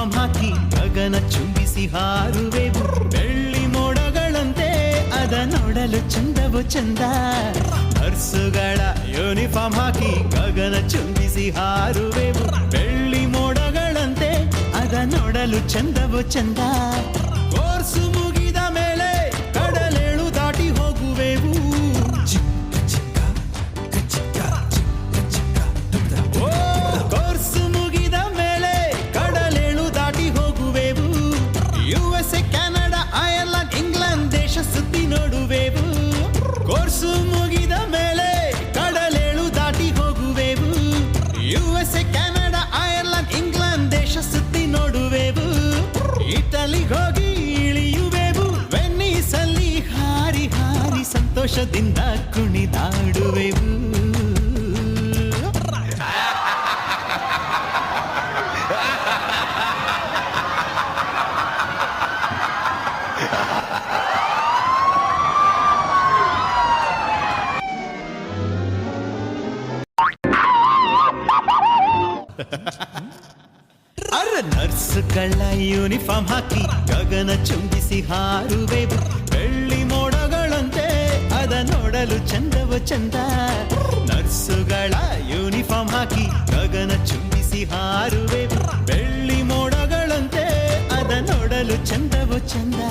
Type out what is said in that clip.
uniform ಹಾಕಿ ಗಗನ ಚುಂಬಿಸಿ ಹಾರುವೆವು ಬೆಳ್ಳಿ ಮೋಡಗಳಂತೆ ಅದ ನೋಡಲು ಚಂದವು ಚಂದ ನರ್ಸುಗಳ ಯೂನಿಫಾರ್ಮ್ ಹಾಕಿ ಗಗನ ಚುಂಬಿಸಿ ಹಾರುವೆವು ಬೆಳ್ಳಿ ಮೋಡಗಳಂತೆ ಅದ ನೋಡಲು ಚಂದವು ಚಂದ ಕೋರ್ಸು ಮುಗಿದ ಮೇಲೆ ಕಡಲೇಳು ದಾಟಿ ಹೋಗುವೆವು ಕೋರ್ಸು ಮುಗಿದ ಮೇಲೆ ಕಡಲೇಳು ದಾಟಿ ಹೋಗುವೆವು USA ಕೆನಡಾ ಐರ್ಲೆಂಡ್ ಇಂಗ್ಲೆಂಡ್ ದೇಶ ಸುತ್ತಿ ನೋಡುವೆವು ಕೋರ್ಸು ಮುಗಿದ ಮೇಲೆ ಕಡಲೇಳು ದಾಟಿ ಹೋಗುವೆವು USA ಕೆನಡಾ ಐರ್ಲೆಂಡ್ ಇಂಗ್ಲೆಂಡ್ ದೇಶ ಸುತ್ತಿ ನೋಡುವೆವು ಇಟಲಿಗೆ ಹೋಗಿ ಇಳಿಯುವೆವು ವೆನ್ನಿಸಲ್ಲಿ ಹಾರಿ ಹಾರಿ ಸಂತೋಷದಿಂದ ಕುಣಿದಾಡುವೆವು ನರ್ಸುಗಳ ಯೂನಿಫಾರ್ಮ್ ಹಾಕಿ ಗಗನ ಚುಂಬಿಸಿ ಹಾರುವೆವು ಬೆಳ್ಳಿ ಮೋಡಗಳಂತೆ ಅದ ನೋಡಲು ಚಂದವ ಚಂದ ನರ್ಸುಗಳ ಯೂನಿಫಾರ್ಮ್ ಹಾಕಿ ಗಗನ ಚುಂಬಿಸಿ ಹಾರುವೆವು ಬೆಳ್ಳಿ ಮೋಡಗಳಂತೆ ಅದ ನೋಡಲು ಚಂದವ ಚಂದ